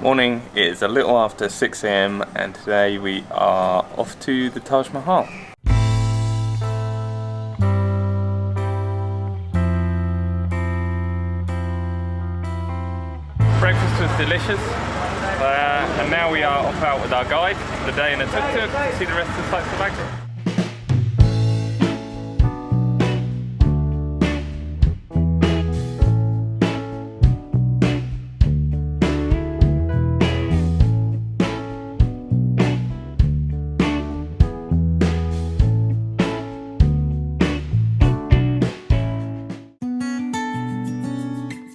Morning, it is a little after 6 AM and today we are off to the Taj Mahal. Breakfast was delicious and now we are off out with our guide for the day in a tuk-tuk to see the rest of the sights of Agra.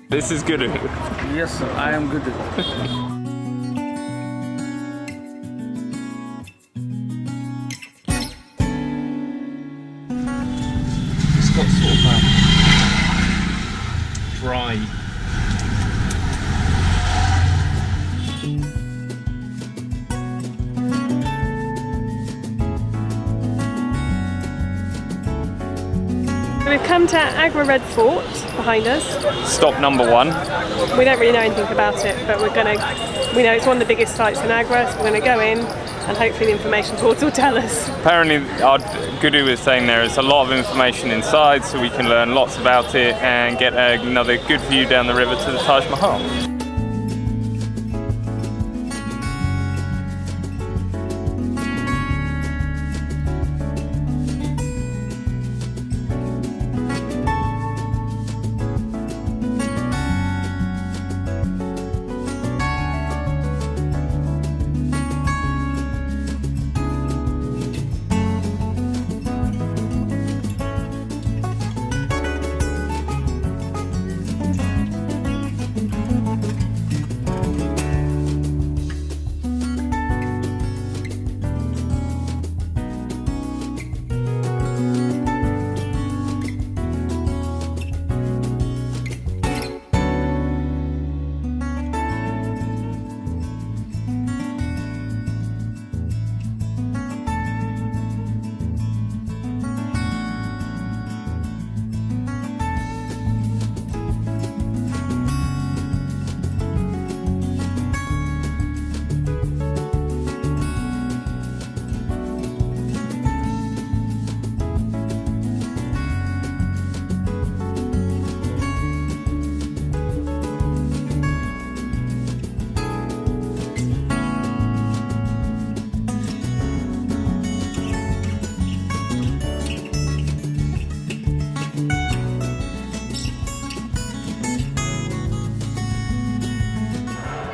This is Gudu. Yes, sir, I am Gudu. It's got sort of a dry. We've come to Agra Red Fort behind us. Stop number 1. We don't really know anything about it, but we know it's one of the biggest sites in Agra, so we're going to go in and hopefully the information boards will tell us. Apparently our Gudu is saying there is a lot of information inside, so we can learn lots about it and get another good view down the river to the Taj Mahal.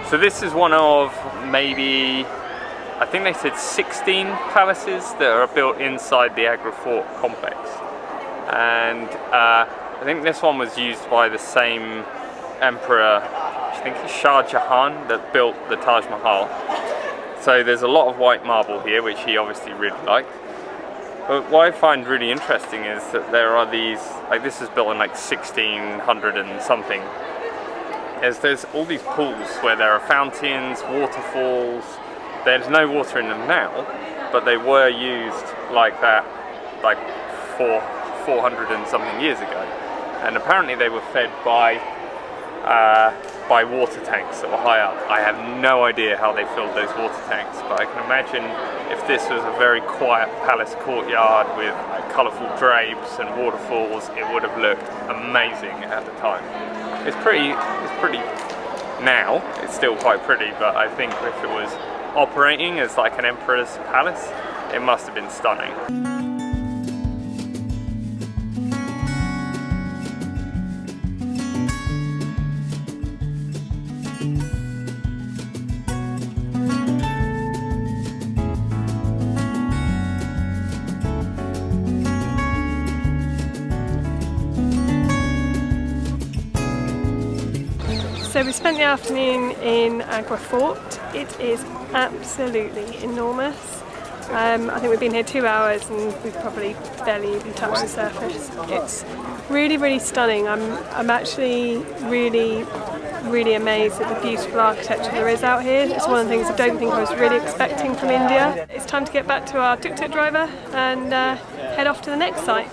So this is one of maybe, I think they said 16 palaces that are built inside the Agra Fort complex. And I think this one was used by the same emperor, I think it's Shah Jahan, that built the Taj Mahal. So there's a lot of white marble here, which he obviously really liked. But what I find really interesting is that there are these, like this is built in like 1600 and something. There's all these pools where there are fountains, waterfalls. There's no water in them now, but they were used like that like 400 and something years ago. And apparently they were fed by water tanks that were high up. I have no idea how they filled those water tanks, but I can imagine if this was a very quiet palace courtyard with like, colourful drapes and waterfalls, it would have looked amazing at the time. It's pretty now, it's still quite pretty, but I think if it was operating as like an emperor's palace, it must have been stunning. So we spent the afternoon in Agra Fort. It is absolutely enormous. I think we've been here 2 hours and we've probably barely even touched the surface. It's really, really stunning. I'm actually really amazed at the beautiful architecture there is out here. It's one of the things I don't think I was really expecting from India. It's time to get back to our tuk-tuk driver and head off to the next site.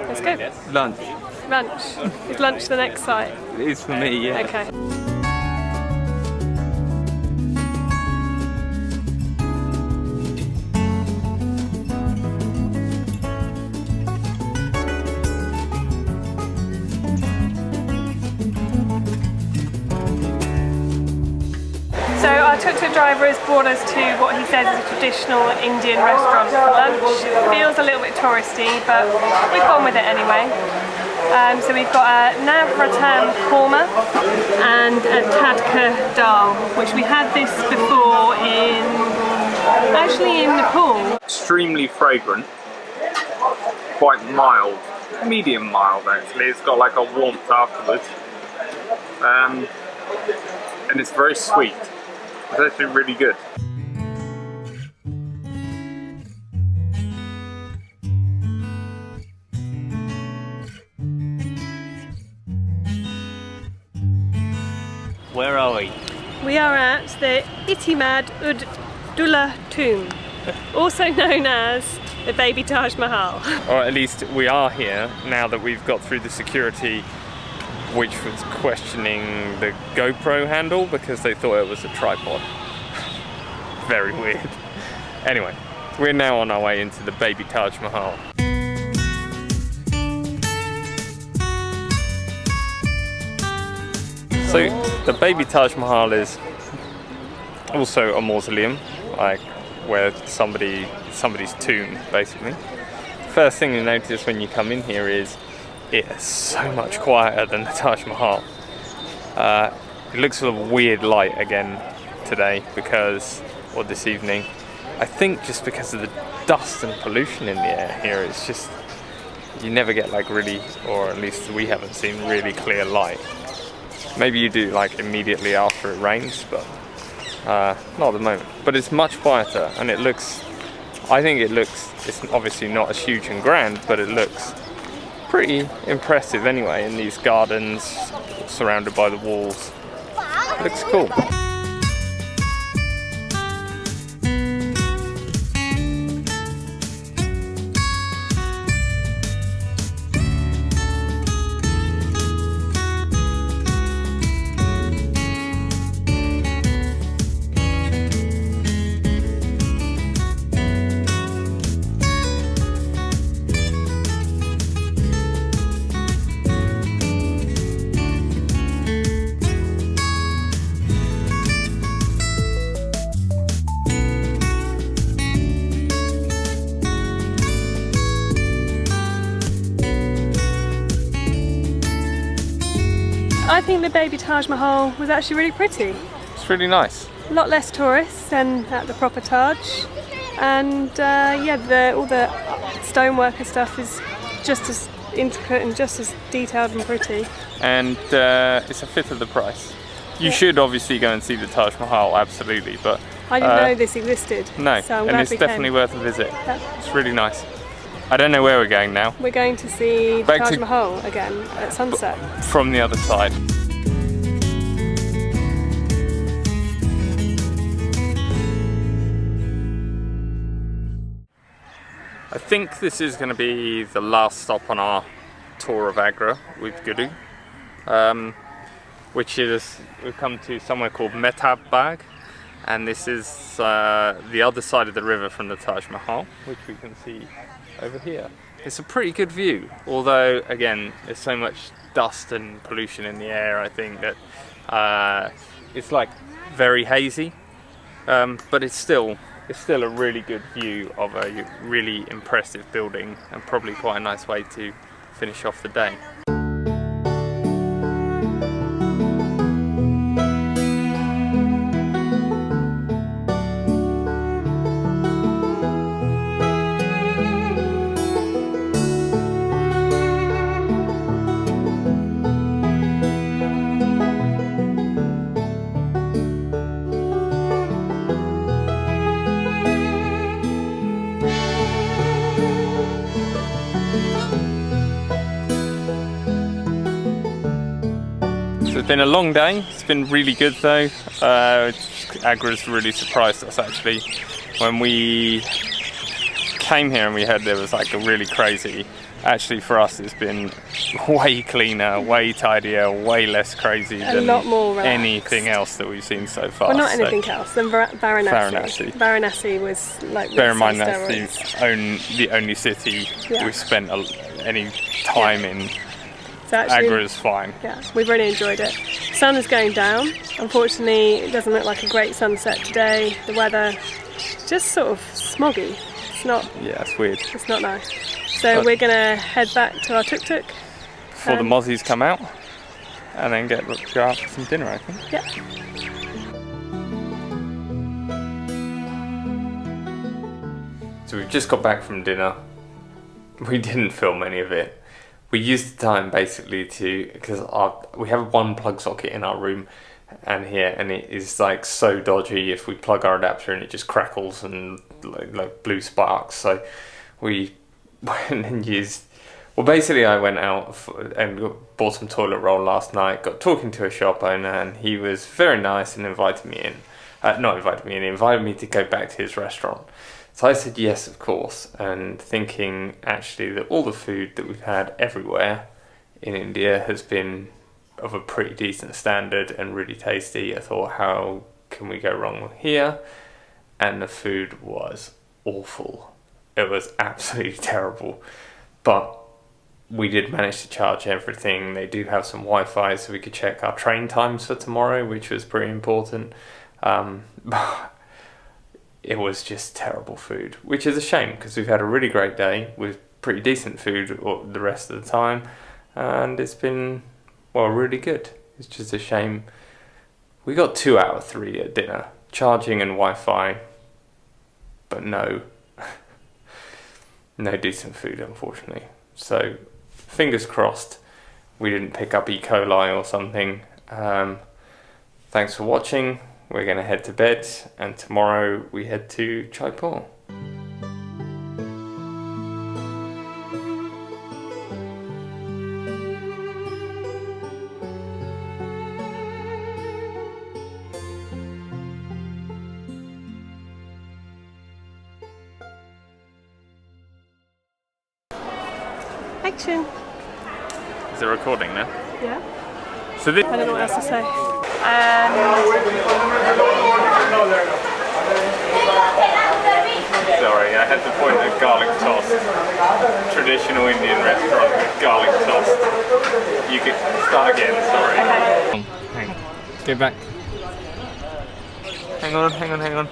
Let's go. Lunch. Lunch. Is lunch the next site? It is for me, yeah. Okay. So our tuk-tuk driver has brought us to what he says is a traditional Indian restaurant for lunch. It feels a little bit touristy, but we've gone with it anyway. So we've got a navratam korma and a tadka dal, which we had this before actually in Nepal. Extremely fragrant, quite mild, medium mild actually. It's got like a warmth afterwards, and it's very sweet. It's actually really good. Where are we? We are at the Itimad ud Dullah tomb, also known as the baby Taj Mahal. Or at least we are here now that we've got through the security, which was questioning the GoPro handle because they thought it was a tripod. Very weird. Anyway, we're now on our way into the baby Taj Mahal. So the baby Taj Mahal is also a mausoleum, like where somebody's tomb, basically. First thing you notice when you come in here is it's so much quieter than the Taj Mahal. It looks a weird light again today or this evening. I think just because of the dust and pollution in the air here, it's just, you never get like really, or at least we haven't seen really clear light. Maybe you do like immediately after it rains, but not at the moment. But it's much quieter, and I think it looks, it's obviously not as huge and grand, but it looks pretty impressive anyway in these gardens surrounded by the walls. It looks cool. I think the baby Taj Mahal was actually really pretty. It's really nice. A lot less tourists than at the proper Taj, and yeah, all the stonework and stuff is just as intricate and just as detailed and pretty. And it's a fifth of the price. You should obviously go and see the Taj Mahal, absolutely, but I didn't know this existed. No, so I'm and glad it's we definitely came. worth a visit. Yeah. It's really nice. I don't know where we're going now. We're going to see the Back Taj to- Mahal again at sunset. From the other side. I think this is going to be the last stop on our tour of Agra with Gudu, which is, we've come to somewhere called Mehtab Bahg, and this is the other side of the river from the Taj Mahal, which we can see over here. It's a pretty good view, although again there's so much dust and pollution in the air. I think that it's like very hazy, but it's still a really good view of a really impressive building, and probably quite a nice way to finish off the day. It's been a long day. It's been really good though. Agra's really surprised us actually. When we came here and we heard there was like a really crazy, actually for us it's been way cleaner, way tidier, way less crazy than lot more relaxed. anything else that we've seen so far. Well, not So, anything else than Varanasi. Varanasi. Varanasi was like bear in mind with that's steroids. the only city Yeah. we've spent any time in So actually, Agra is fine. yeah, we've really enjoyed it. Sun is going down. Unfortunately, it doesn't look like a great sunset today. The weather is just sort of smoggy. It's not. Yeah, it's weird. It's not nice. So we're gonna head back to our tuk-tuk. Before the mozzies come out, and then go out for some dinner, I think. Yeah. So we've just got back from dinner. We didn't film any of it. We used the time basically to, because we have one plug socket in our room and here, and it is like so dodgy. If we plug our adapter and it just crackles and like blue sparks. So we went and used. Well, basically, I went out and bought some toilet roll last night. Got talking to a shop owner, and he was very nice and invited me in. Not invited me in. He invited me to go back to his restaurant. So I said yes, of course, and thinking actually that all the food that we've had everywhere in India has been of a pretty decent standard and really tasty. I thought, how can we go wrong here? And the food was awful. It was absolutely terrible. But we did manage to charge everything. They do have some Wi-Fi, so we could check our train times for tomorrow, which was pretty important. But it was just terrible food, which is a shame because we've had a really great day with pretty decent food the rest of the time, and it's been, well, really good. It's just a shame. We got 2 out of 3 at dinner, charging and Wi-Fi, but no decent food, unfortunately. So fingers crossed we didn't pick up E. coli or something. Thanks for watching. We're going to head to bed, and tomorrow we head to Jaipur. Action. Is it recording now? Yeah. So this. I don't know what else to say. Sorry, I had to point at garlic toast. Traditional Indian restaurant with garlic toast. You could start again, sorry. Okay. Hang on. Get back. Hang on.